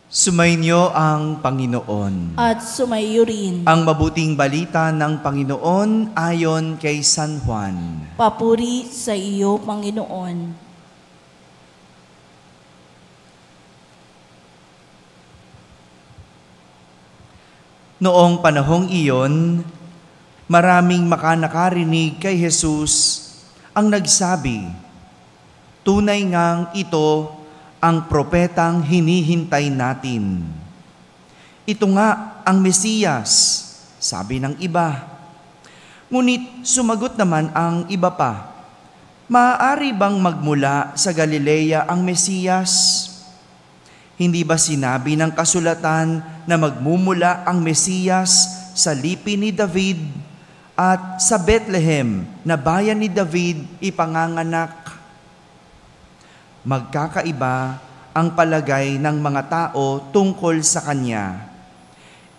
Sumainyo ang Panginoon. At sumaiyo rin. Ang mabuting balita ng Panginoon ayon kay San Juan. Papuri sa iyo, Panginoon. Noong panahong iyon, maraming makanakarinig kay Jesus ang nagsabi, "Tunay ngang ito ang propetang hinihintay natin. Ito nga ang Mesiyas," sabi ng iba. Ngunit sumagot naman ang iba pa, "Maaari bang magmula sa Galilea ang Mesiyas? Hindi ba sinabi ng kasulatan na magmumula ang Mesiyas sa lipi ni David at sa Bethlehem na bayan ni David ipanganganak?" Magkakaiba ang palagay ng mga tao tungkol sa kanya.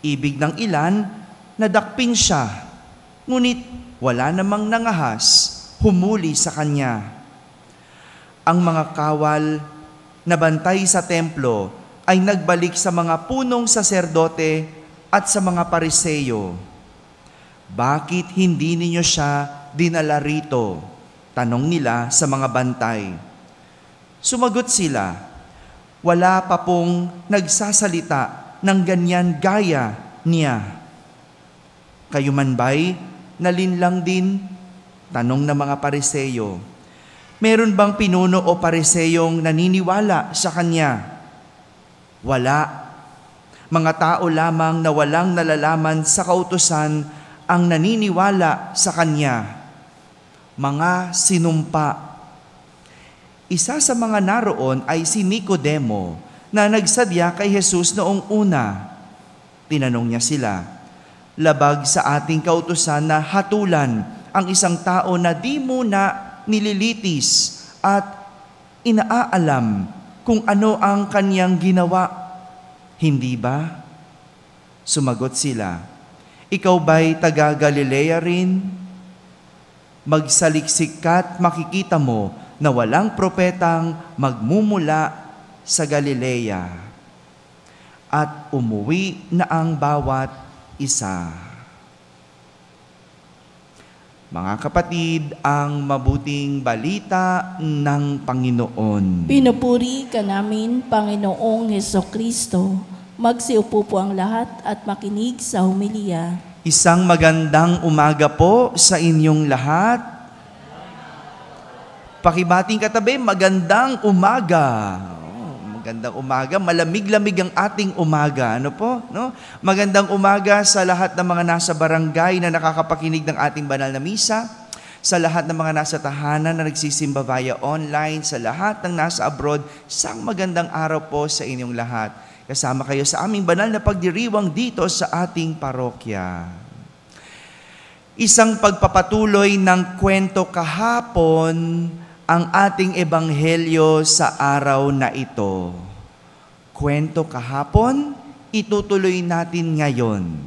Ibig ng ilan, nadakpin siya, ngunit wala namang nangahas, humuli sa kanya. Ang mga kawal na bantay sa templo ay nagbalik sa mga punong saserdote at sa mga Pariseyo. "Bakit hindi ninyo siya dinala rito?" tanong nila sa mga bantay. Sumagot sila, "Wala pa pong nagsasalita ng ganyan gaya niya." "Kayo man ba'y nalinlang din?" tanong ng mga Pariseyo. "Meron bang pinuno o Pariseyong naniniwala sa kanya?" "Wala. Mga tao lamang na walang nalalaman sa kautusan ang naniniwala sa kanya." Mga sinumpa. Isa sa mga naroon ay si Nicodemo na nagsadya kay Jesus noong una. Tinanong niya sila, "Labag sa ating kautusan na hatulan ang isang tao na di muna nililitis at inaalam kung ano ang kanyang ginawa? Hindi ba?" Sumagot sila, "Ikaw ba'y taga Galilea rin? Magsaliksik ka't makikita mo na walang propetang magmumula sa Galilea." At umuwi na ang bawat isa. Mga kapatid, ang mabuting balita ng Panginoon. Pinupuri ka namin, Panginoong Hesukristo. Magsiupo po ang lahat at makinig sa homilya. Isang magandang umaga po sa inyong lahat. Pakibating katabi, magandang umaga. Magandang umaga, malamig-lamig ang ating umaga. Ano po? No? Magandang umaga sa lahat ng mga nasa barangay na nakakapakinig ng ating banal na misa, sa lahat ng mga nasa tahanan na nagsisimba via online, sa lahat ng nasa abroad. Isang magandang araw po sa inyong lahat. Kasama kayo sa aming banal na pagdiriwang dito sa ating parokya. Isang pagpapatuloy ng kwento kahapon ang ating ebanghelyo sa araw na ito. Kwento kahapon, itutuloy natin ngayon.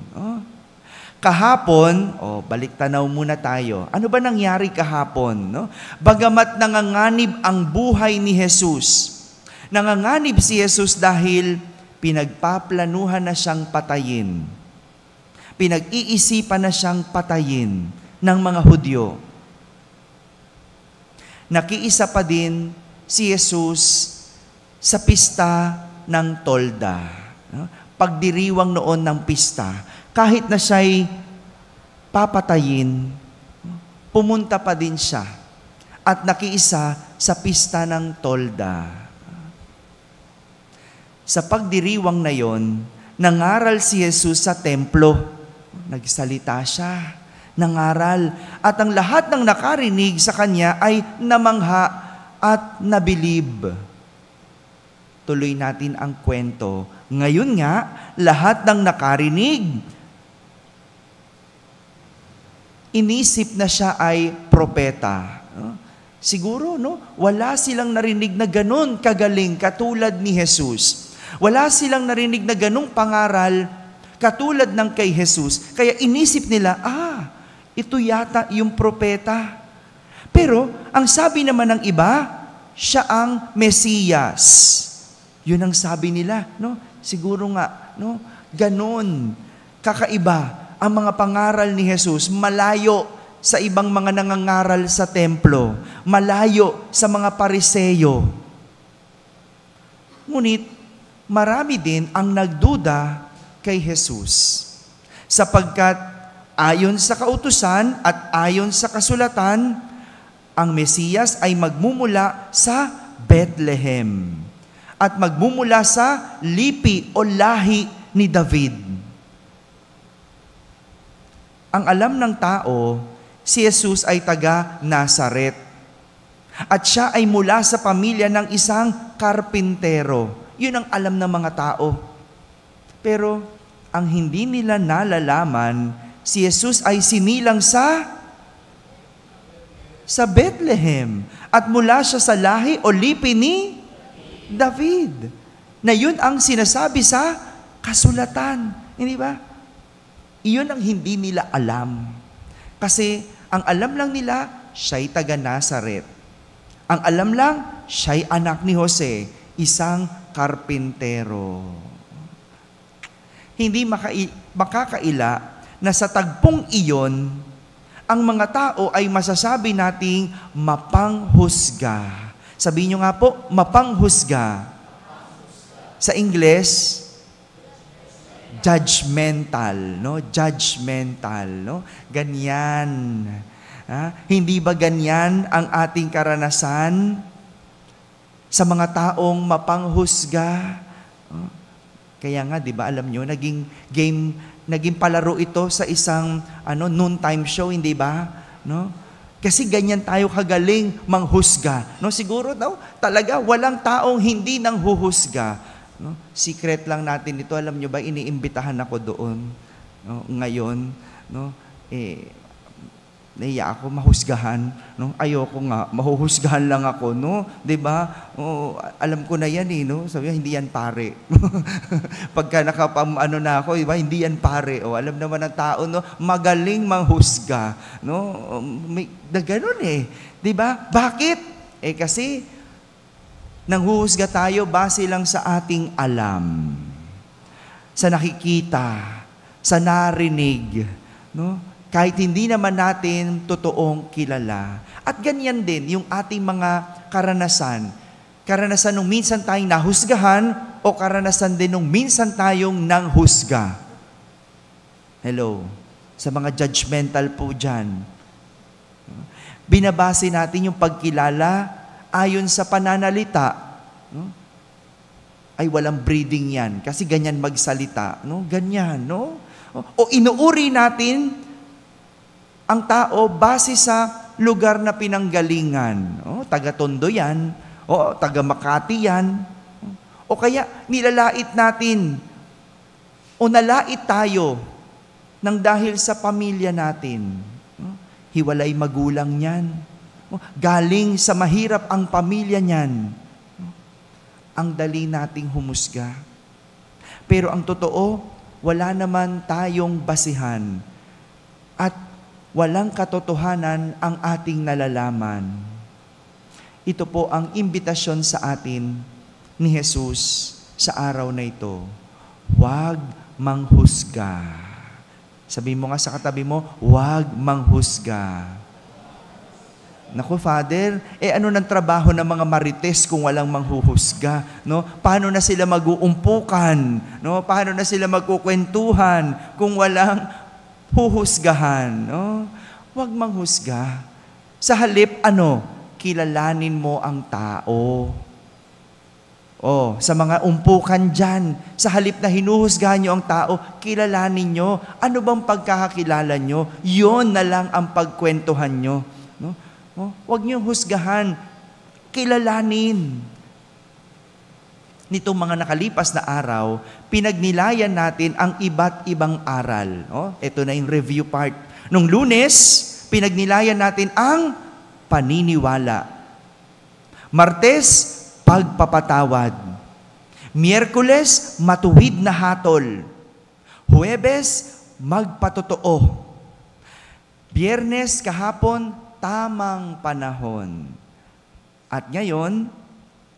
Kahapon, balik tanaw muna tayo. Ano ba nangyari kahapon? Bagamat nanganganib ang buhay ni Jesus, nanganganib si Jesus dahil pinagpaplanuhan na siyang patayin. Pinag-iisipan na siyang patayin ng mga Hudyo. Nakiisa pa din si Jesus sa pista ng tolda. Pagdiriwang noon ng pista, kahit na siya'y papatayin, pumunta pa din siya at nakiisa sa pista ng tolda. Sa pagdiriwang na yon, nangaral si Jesus sa templo. Nagsalita siya. Nangaral, at ang lahat ng nakarinig sa kanya ay namangha at nabilib. Tuloy natin ang kwento. Ngayon nga, lahat ng nakarinig, inisip na siya ay propeta. Siguro, wala silang narinig na ganun kagaling katulad ni Jesus. Wala silang narinig na ganung pangaral katulad ng kay Jesus. Kaya inisip nila, ito yata yung propeta. Pero, ang sabi naman ng iba, siya ang Mesiyas. Yun ang sabi nila, no? Siguro nga, no? Ganon, kakaiba ang mga pangaral ni Jesus, malayo sa ibang mga nangangaral sa templo, malayo sa mga pariseyo. Ngunit, marami din ang nagduda kay Jesus. Sapagkat ayon sa kautusan at ayon sa kasulatan, ang Mesiyas ay magmumula sa Bethlehem at magmumula sa lipi o lahi ni David. Ang alam ng tao, si Jesus ay taga Nazaret at siya ay mula sa pamilya ng isang karpintero. Yun ang alam ng mga tao. Pero ang hindi nila nalalaman, si Jesus ay sinilang sa Bethlehem at mula siya sa lahi o lipi ni David. Na yun ang sinasabi sa kasulatan. Hindi ba? Iyon ang hindi nila alam. Kasi ang alam lang nila, siya'y taga Nazaret. Ang alam lang, siya'y anak ni Jose, isang karpintero. Hindi makakaila na sa tagpong iyon, ang mga tao ay masasabi nating mapanghusga. Sabihin nyo nga po, mapanghusga. Sa Ingles, judgmental, no? Judgmental, no? Ganyan. Hindi ba ganyan ang ating karanasan sa mga taong mapanghusga? Kaya nga, 'di ba, alam nyo, naging palaro ito sa isang noontime show, hindi ba? No? Kasi ganyan tayo kagaling manghusga. No, siguro talaga walang taong hindi nang huhusga. No? Secret lang natin ito. Alam nyo ba, iniimbitahan ako doon. No? Ngayon, no? Naiya ako mahusgahan. No? Ayoko nga, mahuhusgahan lang ako. No? Diba? Alam ko na yan no? Sabi hindi yan pare. Pagka na ako, diba? Hindi yan pare. Alam naman ng tao, no? Magaling manghusga. No? Ganun Diba? Bakit? Kasi nanghuhusga tayo base lang sa ating alam, sa nakikita, sa narinig, no? Kahit hindi naman natin totoong kilala. At ganyan din yung ating mga karanasan. Karanasan nung minsan tayong nahusgahan o karanasan din nung minsan tayong nanghusga. Hello, sa mga judgmental po dyan. Binabase natin yung pagkilala ayon sa pananalita, no? Ay walang breeding yan kasi ganyan magsalita, no? Ganyan, no? O inuuri natin ang tao base sa lugar na pinanggalingan. Taga Tondo yan, o taga Makati yan, o kaya nilalait natin o nalait tayo nang dahil sa pamilya natin. Hiwalay magulang niyan. Galing sa mahirap ang pamilya niyan. Ang dali nating humusga. Pero ang totoo, wala naman tayong basihan. At walang katotohanan ang ating nalalaman. Ito po ang imbitasyon sa atin ni Jesus sa araw na ito. Huwag manghusga. Sabihin mo nga sa katabi mo, huwag manghusga. Naku, Father, ano ng trabaho ng mga marites kung walang manghuhusga? No? Paano na sila mag-uumpukan? No? Paano na sila magkukwentuhan kung walang huhusgahan? No? Huwag manghusga. Sa halip, kilalanin mo ang tao. Sa mga umpukan dyan, sa halip na hinuhusgahan nyo ang tao, kilalanin nyo. Ano bang pagkakakilala nyo? Yun na lang ang pagkwentuhan nyo. No? Huwag niyong husgahan, kilalanin. Nitong mga nakalipas na araw, pinagnilayan natin ang iba't ibang aral. Ito na yung review part. Nung Lunes, pinagnilayan natin ang paniniwala. Martes, pagpapatawad. Miyerkules, matuwid na hatol. Huwebes, magpatotoo. Biyernes, kahapon, tamang panahon. At ngayon,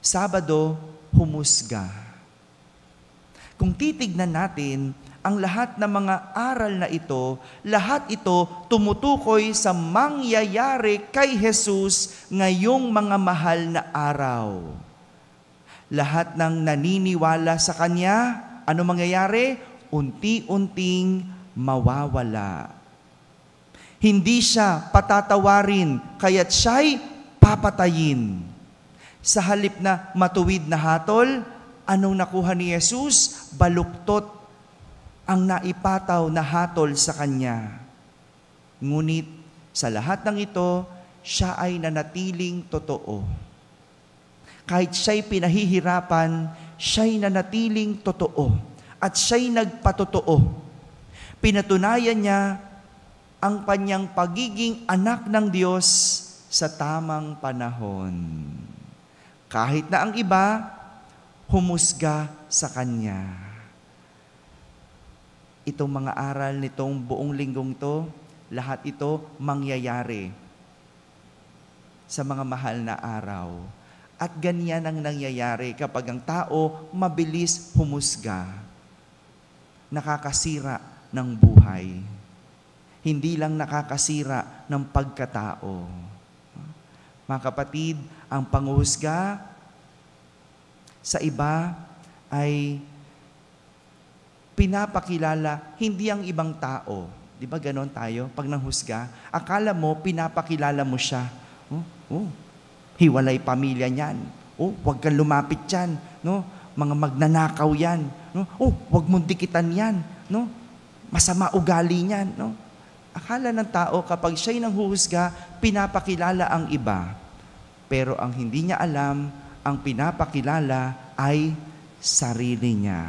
Sabado, humusga. Kung titignan natin, ang lahat ng mga aral na ito, lahat ito tumutukoy sa mangyayari kay Jesus ngayong mga mahal na araw. Lahat ng naniniwala sa Kanya, ano mangyayari? Unti-unting mawawala. Hindi siya patatawarin, kaya't siya'y papatayin. Sa halip na matuwid na hatol, anong nakuha ni Jesus? Baluktot ang naipataw na hatol sa Kanya. Ngunit sa lahat ng ito, siya ay nanatiling totoo. Kahit siya'y pinahihirapan, siya'y nanatiling totoo. At siya'y nagpatotoo. Pinatunayan niya ang kanyang pagiging anak ng Diyos sa tamang panahon. Kahit na ang iba, humusga sa Kanya. Itong mga aral nitong buong linggong to, lahat ito mangyayari sa mga mahal na araw. At ganyan ang nangyayari kapag ang tao mabilis humusga, nakakasira ng buhay. Hindi lang nakakasira ng pagkatao. Mga kapatid, ang panghuhusga sa iba ay pinapakilala hindi ang ibang tao. Di ba ganon tayo? Pag nanghusga, akala mo, pinapakilala mo siya. Hiwalay pamilya niyan. Huwag kang lumapit yan. No? Mga magnanakaw yan. No? Huwag mong dikitan yan. No? Masama ugali niyan. No? Akala ng tao, kapag siya'y nanghuhusga, pinapakilala ang iba. Pero ang hindi niya alam, ang pinapakilala ay sarili niya.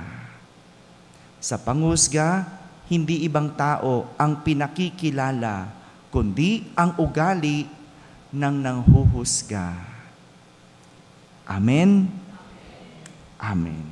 Sa panghusga, hindi ibang tao ang pinakikilala, kundi ang ugali ng nanghuhusga. Amen? Amen.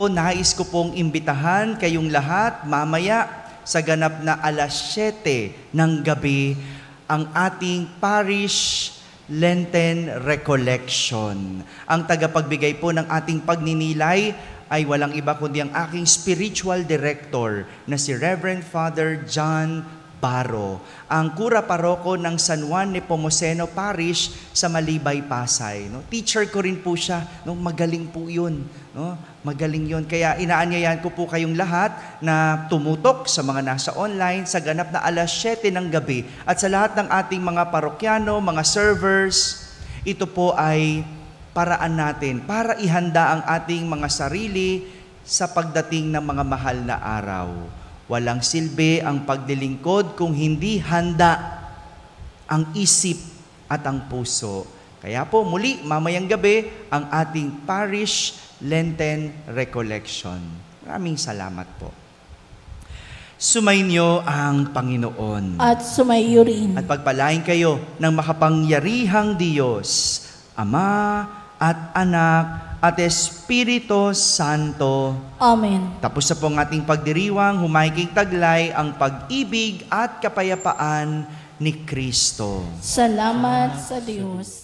Nais ko pong imbitahan kayong lahat mamaya sa ganap na 7:00 ng gabi ang ating parish Lenten Recollection. Ang tagapagbigay po ng ating pagninilay ay walang iba kundi ang aking spiritual director na si Reverend Father John Baro, ang kura paroko ng San Juan Nepomuceno Parish sa Malibay, Pasay. No? Teacher ko rin po siya. No? Magaling po yun. No? Magaling yun. Kaya inaanyayahan ko po kayong lahat na tumutok sa mga nasa online sa ganap na 7:00 ng gabi. At sa lahat ng ating mga parokyano, mga servers, ito po ay paraan natin para ihanda ang ating mga sarili sa pagdating ng mga mahal na araw. Walang silbi ang paglilingkod kung hindi handa ang isip at ang puso. Kaya po muli, mamayang gabi, ang ating Parish Lenten Recollection. Maraming salamat po. Sumainyo ang Panginoon. At sumaiyo rin. At pagpalain kayo ng makapangyarihang Diyos, Ama at Anak at Espiritu Santo. Amen. Tapos na po ang ating pagdiriwang, humayging taglay ang pag-ibig at kapayapaan ni Kristo. Salamat sa Diyos.